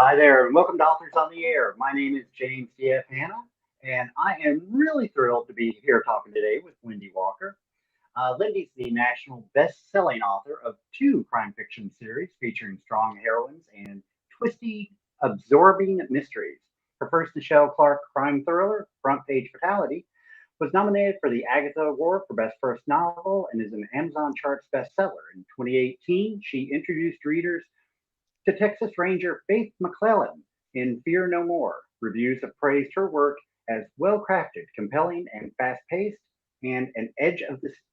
Hi there, and welcome to Authors on the Air. My name is James D.F. And I am really thrilled to be here talking today with LynDee Walker. LynDee's the national best-selling author of two crime fiction series featuring strong heroines and twisty, absorbing mysteries. Her first Michelle Clark crime thriller, Front Page Fatality, was nominated for the Agatha Award for Best First Novel and is an Amazon Charts bestseller. In 2018, she introduced readers to Texas Ranger Faith McLellan in Fear No More. Reviews have praised her work as well crafted, compelling, and fast paced, and an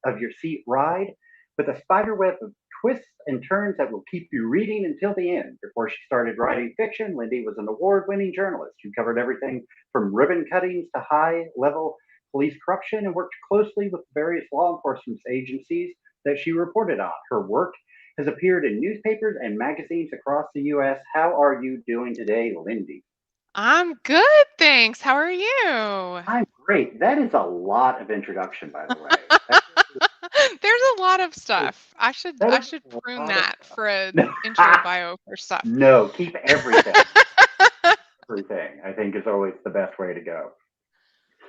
of your seat ride with a spiderweb of twists and turns that will keep you reading until the end. Before she started writing fiction, LynDee was an award winning journalist who covered everything from ribbon cuttings to high level police corruption and worked closely with various law enforcement agencies that she reported on. Her work has appeared in newspapers and magazines across the U.S. How are you doing today, LynDee? I'm good, thanks. How are you? I'm great. That is a lot of introduction, by the way. That There's a lot of is, stuff. I should that I is should a prune lot of that stuff. for a No, intro bio for stuff. no, keep everything. Everything, I think, is always the best way to go.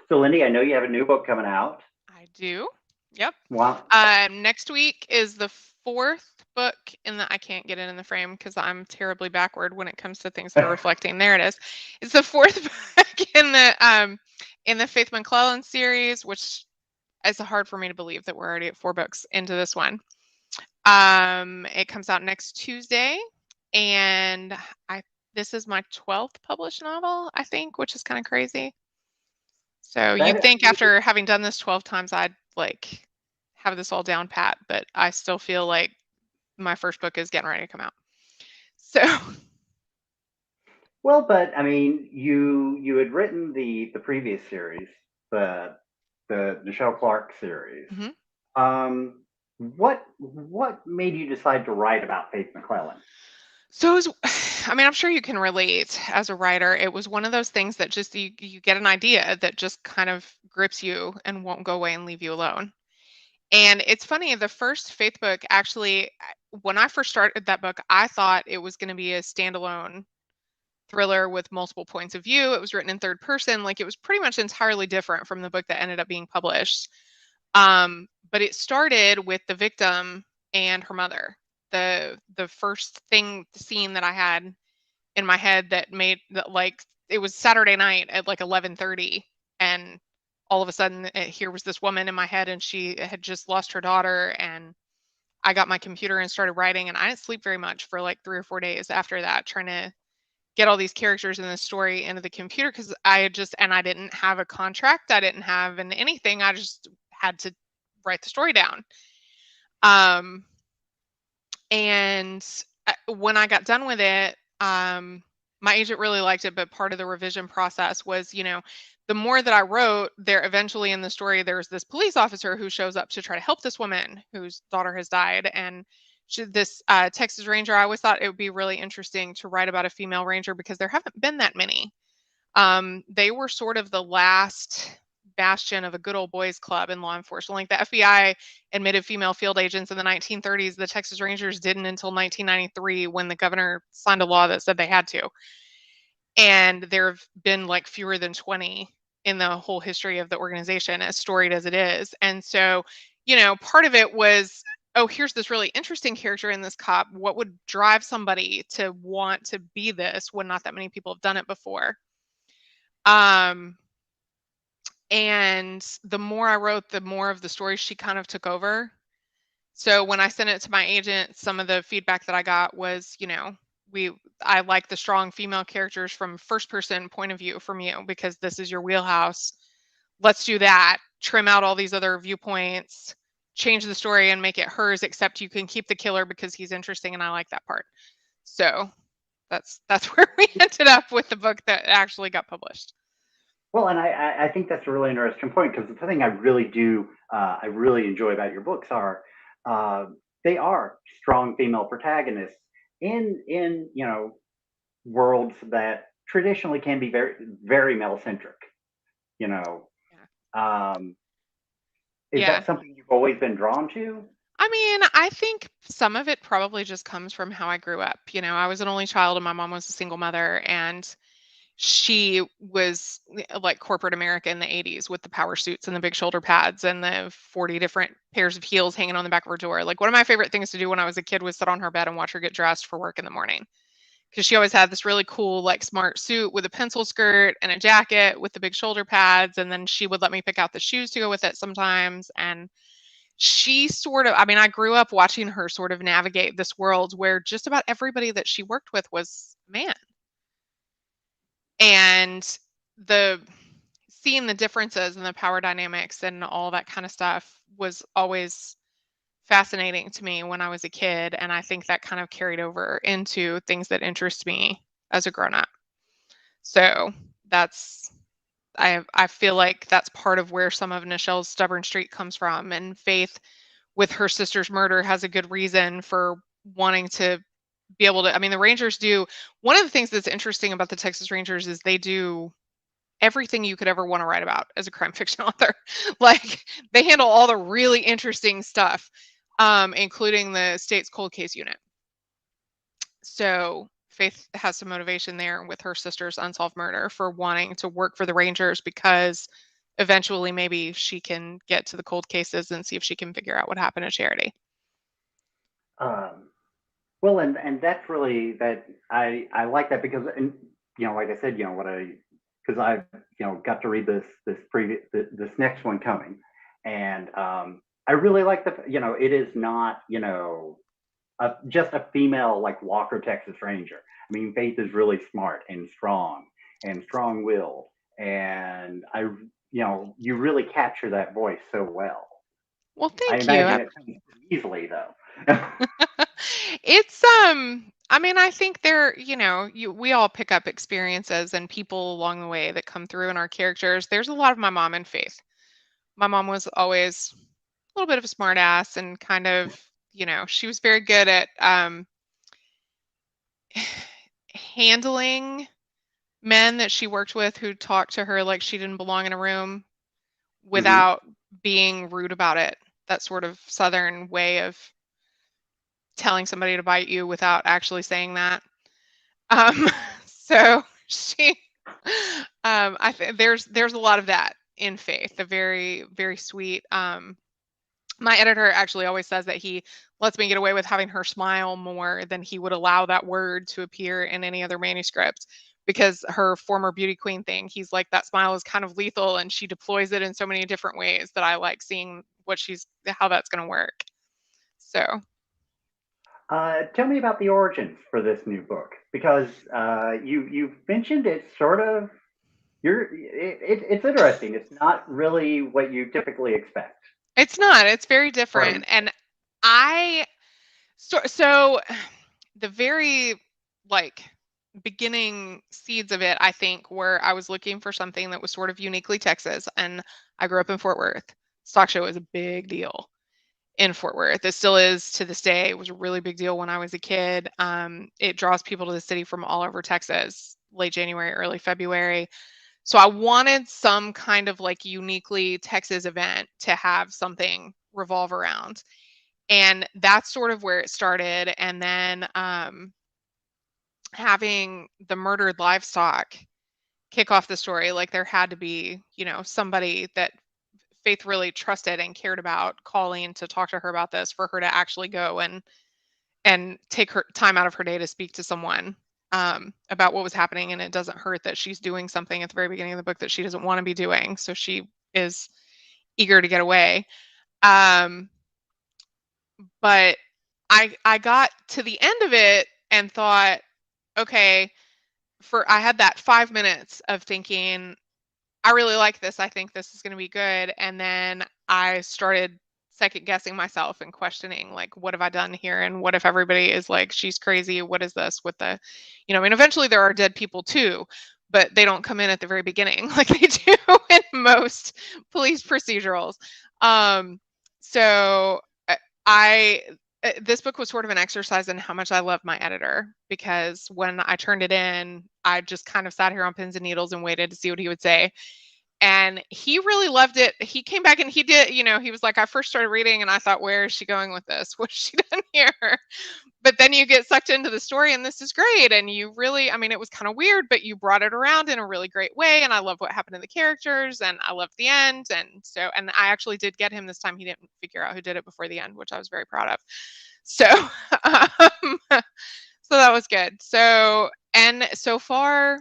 So, LynDee, I know you have a new book coming out. I do. Yep. Wow. Next week is the fourth book in the I can't get it in the frame because I'm terribly backward when it comes to things that are reflecting. There it is. It's the fourth book in the Faith McLellan series, which is hard for me to believe that we're already at 4 books into this one. It comes out next Tuesday, and I this is my 12th published novel, I think, which is kind of crazy. So you'd That, think after having done this 12 times, I'd like have this all down pat, but I still feel like my first book is getting ready to come out. So well, but I mean, you had written the previous series, the Michelle Clark series. mhm. What made you decide to write about Faith McLellan? So it was, I mean, I'm sure you can relate as a writer. It was one of those things that just you get an idea that just kind of grips you and won't go away and leave you alone. And it's funny, the first Faith book actually, when I first started that book, I thought it was going to be a standalone thriller with multiple points of view. It was written in third person, like it was pretty much entirely different from the book that ended up being published. But it started with the victim and her mother. The first the scene that I had in my head that made that like it was Saturday night at like 11:30, and all of a sudden here was this woman in my head, and she had just lost her daughter, and I got my computer and started writing, and I didn't sleep very much for like 3 or 4 days after that, trying to get all these characters in the story into the computer because I didn't have a contract, I didn't have anything, I just had to write the story down. Um, and when I got done with it, my agent really liked it, but part of the revision process was, the more that I wrote, there eventually in the story, there's this police officer who shows up to try to help this woman whose daughter has died. And this Texas Ranger, I always thought it would be really interesting to write about a female ranger because there haven't been that many. They were sort of the last bastion of a good old boys club in law enforcement. Like the FBI admitted female field agents in the 1930s, the Texas Rangers didn't until 1993 when the governor signed a law that said they had to. And there have been like fewer than 20 in the whole history of the organization, as storied as it is. And so, part of it was, oh, here's this really interesting character in this cop. What would drive somebody to want to be this when not that many people have done it before? Um, and the more I wrote, the more of the story she kind of took over. So when I sent it to my agent, some of the feedback that I got was, I like the strong female characters from first person point of view from you because this is your wheelhouse. Let's do that. Trim out all these other viewpoints, change the story and make it hers, except you can keep the killer because he's interesting and I like that part. So that's where we ended up with the book that actually got published. Well, and I think that's a really interesting point because the thing I really enjoy about your books are uh, they are strong female protagonists in worlds that traditionally can be very very male centric. You know, Yeah. um, is Yeah. that something you've always been drawn to? I mean, I think some of it probably just comes from how I grew up. I was an only child and my mom was a single mother, and she was like corporate America in the 80s with the power suits and the big shoulder pads and the 40 different pairs of heels hanging on the back of her door. Like, one of my favorite things to do when I was a kid was sit on her bed and watch her get dressed for work in the morning, because she always had this really cool, like, smart suit with a pencil skirt and a jacket with the big shoulder pads. And then she would let me pick out the shoes to go with it sometimes. And she sort of, I mean, I grew up watching her sort of navigate this world where just about everybody that she worked with was man. And the seeing the differences in the power dynamics and all that kind of stuff was always fascinating to me when I was a kid. And I think that kind of carried over into things that interest me as a grown up. So that's, I feel like that's part of where some of Nichelle's stubborn streak comes from. And Faith, with her sister's murder, has a good reason for wanting to be able to. I mean, the Rangers do. One of the things that's interesting about the Texas Rangers is they do everything you could ever want to write about as a crime fiction author. Like, they handle all the really interesting stuff, including the state's cold case unit. So Faith has some motivation there with her sister's unsolved murder for wanting to work for the Rangers, because eventually maybe she can get to the cold cases and see if she can figure out what happened to Charity. Well, and that's really that I like that because, and like I said, what because I've got to read this previous this next one coming, and I really like it is not just a female like Walker Texas Ranger. I mean, Faith is really smart and strong-willed, and you really capture that voice so well. Well, I thank you. imagine it comes easily though. It's I mean, I think we all pick up experiences and people along the way that come through in our characters. There's a lot of my mom in Faith. My mom was always a little bit of a smart ass, and kind of, she was very good at handling men that she worked with who talked to her like she didn't belong in a room without being rude about it. That sort of Southern way of telling somebody to bite you without actually saying that. So she, I think there's a lot of that in Faith. A very, very sweet. My editor actually always says that he lets me get away with having her smile more than he would allow that word to appear in any other manuscript, because her former beauty queen thing, he's like, that smile is kind of lethal and she deploys it in so many different ways that I like seeing how that's going to work. So tell me about the origins for this new book, because you mentioned it's sort of it's interesting. It's not really what you typically expect. it's not. It's very different. Right. And I so the very, like, beginning seeds of it, I think, where I was looking for something that was sort of uniquely Texas, and I grew up in Fort Worth. Stock show is a big deal in Fort Worth. It still is to this day. It was a really big deal when I was a kid. It draws people to the city from all over Texas, late January, early February. So I wanted some kind of like uniquely Texas event to have something revolve around. And that's sort of where it started. And then having the murdered livestock kick off the story, like, there had to be, somebody that Faith really trusted and cared about calling to talk to her about this, for her to actually go and take her time out of her day to speak to someone about what was happening. And it doesn't hurt that she's doing something at the very beginning of the book that she doesn't want to be doing. So she is eager to get away. But I got to the end of it and thought, okay, I had that 5 minutes of thinking, I really like this. I think this is going to be good. And then I started second guessing myself and questioning, like, what have I done here? And what if everybody is like, she's crazy? What is this with the, I mean, eventually there are dead people too, but they don't come in at the very beginning like they do in most police procedurals. So I this book was sort of an exercise in how much I love my editor, because when I turned it in, I just kind of sat here on pins and needles and waited to see what he would say. And he really loved it. He came back and he did, he was like, I first started reading and I thought, where is she going with this? What has she done here? But then you get sucked into the story and this is great. And you really, it was kind of weird, but you brought it around in a really great way. And I love what happened to the characters and I loved the end. And I actually did get him this time. He didn't figure out who did it before the end, which I was very proud of. So, so that was good. So, and so far,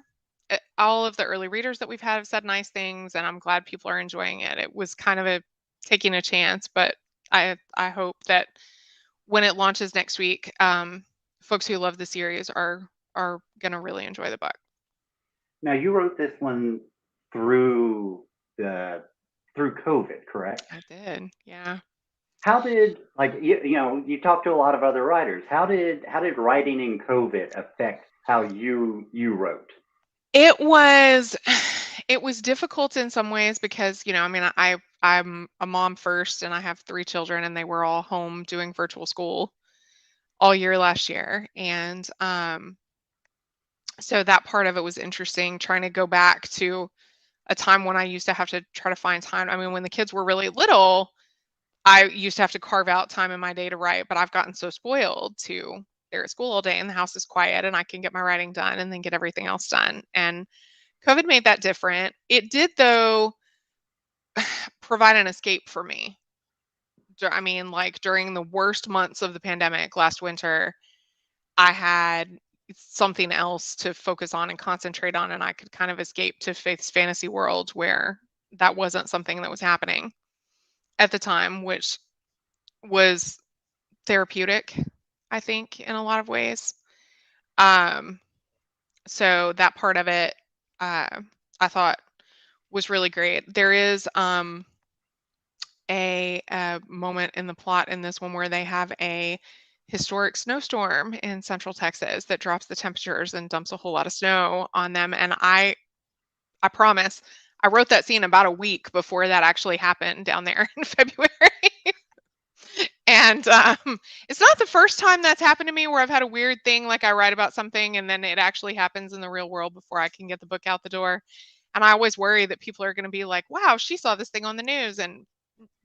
all of the early readers that we've had have said nice things, and I'm glad people are enjoying it. It was kind of taking a chance, but I hope that when it launches next week, folks who love the series are going to really enjoy the book. Now, you wrote this one through COVID, correct? I did, yeah. How did, like, you talked to a lot of other writers. How did writing in COVID affect how you wrote? It was difficult in some ways because, I'm a mom first and I have 3 children and they were all home doing virtual school all year last year. And so that part of it was interesting, trying to go back to a time when I used to have to try to find time. When the kids were really little, I used to have to carve out time in my day to write, but I've gotten so spoiled to they're at school all day and the house is quiet and I can get my writing done and then get everything else done. And COVID made that different. It did, though, provide an escape for me. Like during the worst months of the pandemic last winter, I had something else to focus on and concentrate on, and I could kind of escape to Faith's fantasy world where that wasn't something that was happening at the time, which was therapeutic, I think, in a lot of ways. So that part of it, I thought was really great. There is a moment in the plot in this one where they have a historic snowstorm in central Texas that drops the temperatures and dumps a whole lot of snow on them. And I promise, I wrote that scene about a week before that actually happened down there in February. And it's not the first time that's happened to me where I've had a weird thing, like I write about something and then it actually happens in the real world before I can get the book out the door. And I always worry that people are going to be like, wow, she saw this thing on the news. And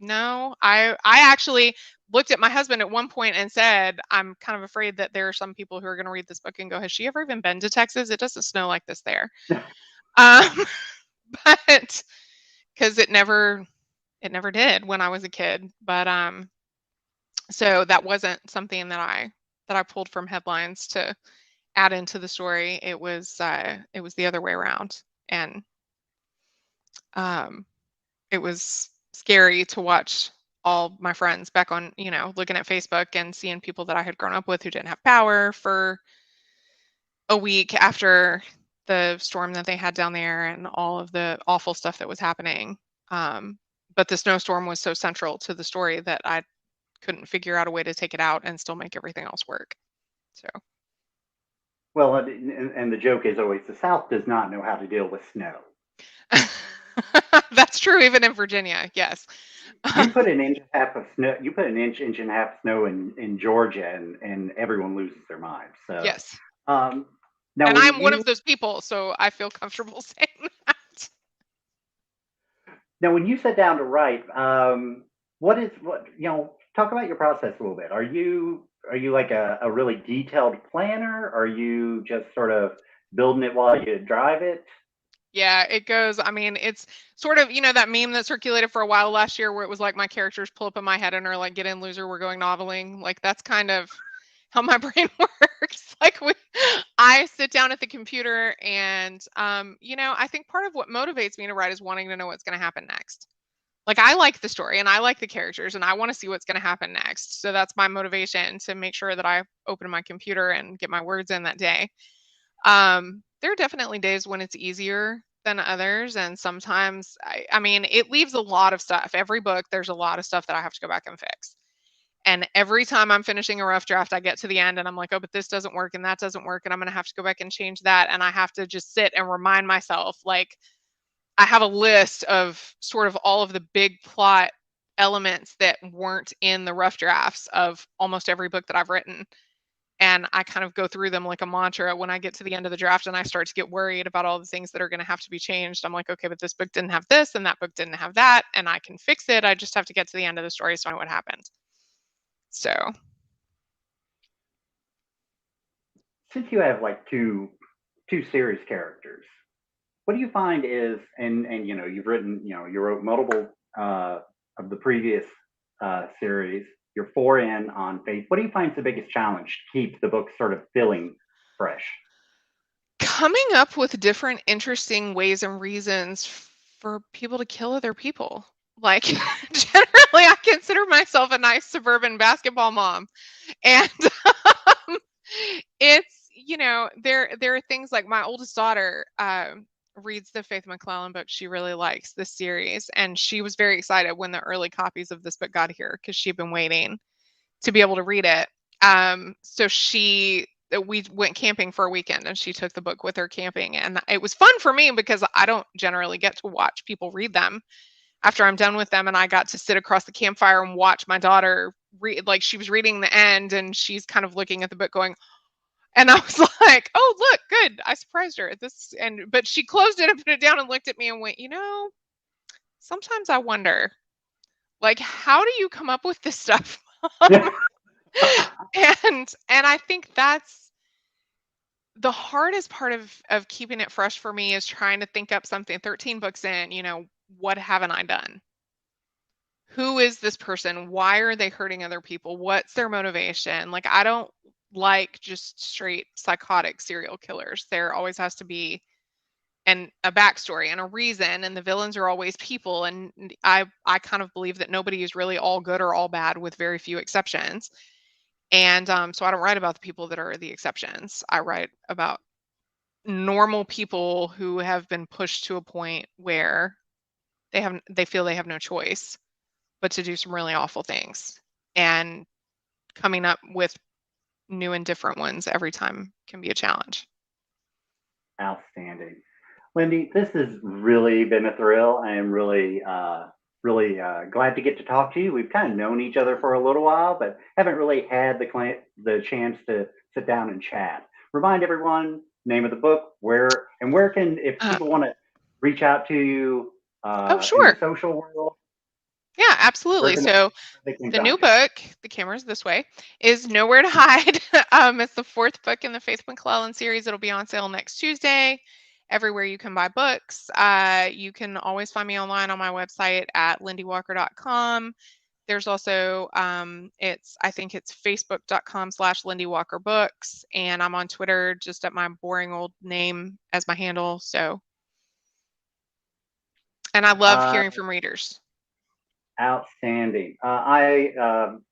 no, I actually looked at my husband at one point and said, I'm kind of afraid that there are some people who are going to read this book and go, has she ever even been to Texas? It doesn't snow like this there. But because it never did when I was a kid. But so that wasn't something that I pulled from headlines to add into the story. It was the other way around. And it was scary to watch all my friends back on, looking at Facebook and seeing people that I had grown up with who didn't have power for a week after the storm that they had down there and all of the awful stuff that was happening. But the snowstorm was so central to the story that I couldn't figure out a way to take it out and still make everything else work. So. Well, and the joke is always the South does not know how to deal with snow. That's true, even in Virginia. Yes. You put an inch and a half of snow. You put an inch and a half of snow in Georgia, and everyone loses their mind. So yes. Now, and I'm one of those people, so I feel comfortable saying that. Now, when you sit down to write, talk about your process a little bit. Are you like a really detailed planner? Are you just sort of building it while you drive it? Yeah, it goes. It's sort of, that meme that circulated for a while last year where it was like my characters pull up in my head and are like, get in, loser, we're going noveling. Like, that's kind of how my brain works. Like, I sit down at the computer and, I think part of what motivates me to write is wanting to know what's going to happen next. Like, I like the story and I like the characters and I want to see what's going to happen next. So that's my motivation to make sure that I open my computer and get my words in that day. There are definitely days when it's easier than others. And sometimes, it leaves a lot of stuff. Every book, there's a lot of stuff that I have to go back and fix. And every time I'm finishing a rough draft, I get to the end and I'm like, oh, but this doesn't work and that doesn't work. And I'm going to have to go back and change that. And I have to just sit and remind myself, like, I have a list of sort of all of the big plot elements that weren't in the rough drafts of almost every book that I've written. And I kind of go through them like a mantra when I get to the end of the draft and I start to get worried about all the things that are going to have to be changed. I'm like, okay, but this book didn't have this and that book didn't have that, and I can fix it. I just have to get to the end of the story so I know what happened. So since you have like two series characters, what do you find is, and you know, you've written, you know, you wrote multiple of the previous series. You're 4 in on Faith. What do you find is the biggest challenge to keep the book sort of feeling fresh? coming up with different interesting ways and reasons for people to kill other people. Like generally I consider myself a nice suburban basketball mom. And it's, you know, there are things like my oldest daughter reads the Faith McLellan book. She really likes this series, and she was very excited when the early copies of this book got here because she'd been waiting to be able to read it. So we went camping for a weekend and she took the book with her camping, and it was fun for me because I don't generally get to watch people read them after I'm done with them, and I got to sit across the campfire and watch my daughter read. Like, she was reading the end and she's kind of looking at the book going, and I was like, oh, look, good, I surprised her this. And but she closed it and put it down and looked at me and went, you know, sometimes I wonder, like, how do you come up with this stuff? And I think that's the hardest part of keeping it fresh for me, is trying to think up something 13 books in, you know, what haven't I done? Who is this person? Why are they hurting other people? What's their motivation? Like, I don't like just straight psychotic serial killers. There always has to be a backstory and a reason, and the villains are always people. And I kind of believe that nobody is really all good or all bad, with very few exceptions. And so I don't write about the people that are the exceptions. I write about normal people who have been pushed to a point where they feel they have no choice but to do some really awful things. And coming up with new and different ones every time can be a challenge. Outstanding. LynDee, this has really been a thrill. I am really, glad to get to talk to you. We've kind of known each other for a little while, but haven't really had the chance to sit down and chat. Remind everyone, name of the book, where can, if people want to reach out to you Oh, in the sure. social world, Yeah, absolutely. So the new book, The Camera's This Way, is Nowhere to Hide. It's the 4th book in the Faith McLellan series. It'll be on sale next Tuesday, everywhere you can buy books. You can always find me online on my website at LynDeeWalker.com. There's also, I think it's Facebook.com/LynDee Walker Books. And I'm on Twitter just at my boring old name as my handle. So, and I love hearing from readers. Outstanding. I'm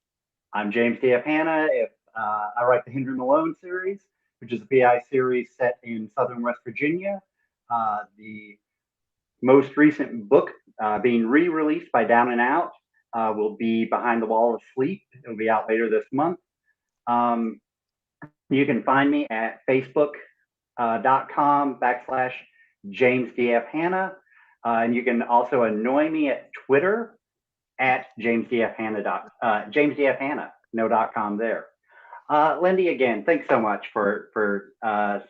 James D.F. If I write the Henry Malone series, which is a PI series set in Southern West Virginia. The most recent book being re-released by Down and Out will be Behind the Wall of Sleep. It'll be out later this month. You can find me at facebook.com/James D.F. and you can also annoy me at Twitter at James D.F. no.com there. LynDee, again, thanks so much for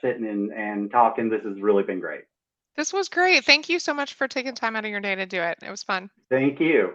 sitting and talking. This has really been great. This was great. Thank you so much for taking time out of your day to do it. It was fun. Thank you.